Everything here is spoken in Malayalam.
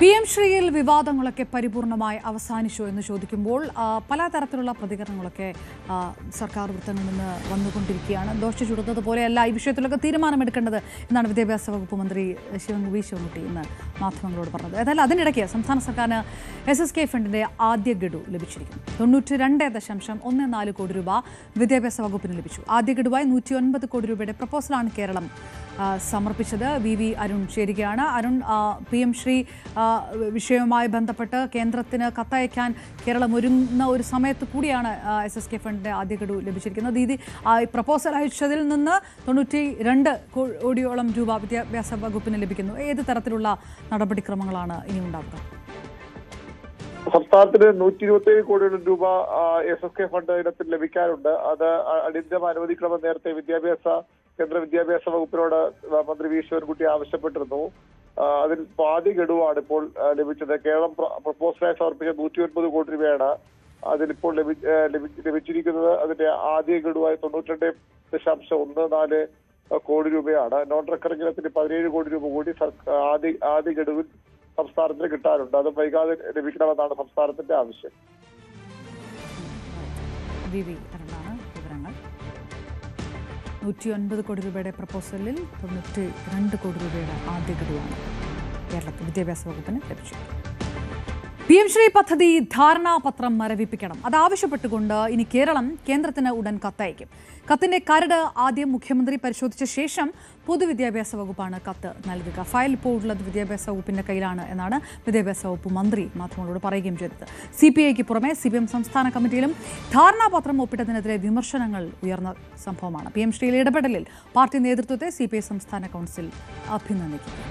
PM ശ്രീയിൽ വിവാദങ്ങളൊക്കെ പരിപൂർണമായി അവസാനിച്ചോ എന്ന് ചോദിക്കുമ്പോൾ പലതരത്തിലുള്ള പ്രതികരണങ്ങളൊക്കെ സർക്കാർ വൃത്തങ്ങളിൽ നിന്ന് വന്നുകൊണ്ടിരിക്കുകയാണ്. ദോഷ ചുടുന്നതുപോലെയല്ല ഈ വിഷയത്തിലൊക്കെ തീരുമാനമെടുക്കേണ്ടത് എന്നാണ് വിദ്യാഭ്യാസ വകുപ്പ് മന്ത്രി വി ശിവൻകുട്ടി ഇന്ന് മാധ്യമങ്ങളോട് പറഞ്ഞത്. ഏതായാലും അതിനിടയ്ക്ക് സംസ്ഥാന സർക്കാരിന് SSK ഫണ്ടിന്റെ ആദ്യ ഗഡു ലഭിച്ചിരിക്കുന്നു. 92.14 കോടി രൂപ വിദ്യാഭ്യാസ വകുപ്പിന് ലഭിച്ചു. ആദ്യ ഗഡുവായി 109 കോടി രൂപയുടെ പ്രപ്പോസലാണ് കേരളം സമർപ്പിച്ചത്. VV അരുൺ ചേരുകയാണ്. അരുൺ, PM ശ്രീ വിഷയവുമായി ബന്ധപ്പെട്ട് കേന്ദ്രത്തിന് കത്തയക്കാൻ കേരളം ഒരുങ്ങുന്ന ഒരു സമയത്ത് കൂടിയാണ് SSK ഫണ്ടിന്റെ ആദ്യ ഗഡു ലഭിച്ചിരിക്കുന്നത്. ഈ പ്രപ്പോസൽ അയച്ചതിൽ നിന്ന് 92 കോടിയോളം രൂപ വിദ്യാഭ്യാസ വകുപ്പിന് ലഭിക്കുന്നു. ഏത് തരത്തിലുള്ള നടപടിക്രമങ്ങളാണ് ഇനി ഉണ്ടാവുക? സംസ്ഥാനത്തിന് 127 കോടിയോളം രൂപ SSK ഫണ്ട് ഇനത്തിൽ ലഭിക്കാനുണ്ട്. അത് അടിയന്തരം അനുവദിക്കണമെന്ന് നേരത്തെ കേന്ദ്ര വിദ്യാഭ്യാസ വകുപ്പിനോട് മന്ത്രി വി ശിവൻകുട്ടി ആവശ്യപ്പെട്ടിരുന്നു. അതിൽ പാതി ഗഡുവാണ് ഇപ്പോൾ ലഭിച്ചത്. കേരളം പ്രപ്പോസലായി സമർപ്പിച്ച 109 കോടി രൂപയാണ് അതിലിപ്പോൾ ലഭിച്ചിരിക്കുന്നത്. അതിന്റെ ആദ്യ ഗഡുവായി 92.14 കോടി രൂപയാണ്. നോൺ റെക്കറിംഗ് ഇനത്തിന് 17 കോടി രൂപ കൂടി ആദ്യ ഗഡുവിൽ സംസ്ഥാനത്തിന് കിട്ടാനുണ്ട്. അത് വൈകാതെ ലഭിക്കണമെന്നാണ് സംസ്ഥാനത്തിന്റെ ആവശ്യം. 109 കോടി രൂപയുടെ പ്രപ്പോസലിൽ 92 കോടി രൂപയുടെ ആദ്യ ഗഡുവാണ് കേരളത്തിൽ വിദ്യാഭ്യാസ വകുപ്പിന് ലഭിച്ചത്. PM ശ്രീ പദ്ധതി ധാരണാപത്രം മരവിപ്പിക്കണം. അതാവശ്യപ്പെട്ടുകൊണ്ട് ഇനി കേരളം കേന്ദ്രത്തിന് ഉടൻ കത്തയക്കും. കത്തിന്റെ കരട് ആദ്യം മുഖ്യമന്ത്രി പരിശോധിച്ച ശേഷം പൊതുവിദ്യാഭ്യാസ വകുപ്പാണ് കത്ത് നൽകുക. ഫയൽ ഇപ്പോൾ ഉള്ളത് വിദ്യാഭ്യാസ വകുപ്പിന്റെ കയ്യിലാണ് എന്നാണ് വിദ്യാഭ്യാസ വകുപ്പ് മന്ത്രി മാധ്യമങ്ങളോട് പറയുകയും ചെയ്തത്. CPIക്ക് പുറമെ CPM സംസ്ഥാന കമ്മിറ്റിയിലും ധാരണാപത്രം ഒപ്പിട്ടതിനെതിരെ വിമർശനങ്ങൾ ഉയർന്ന സംഭവമാണ്. PM ശ്രീയിലെ ഇടപെടലിൽ പാർട്ടി നേതൃത്വത്തെ CPI സംസ്ഥാന കൗൺസിൽ അഭിനന്ദിക്കുന്നു.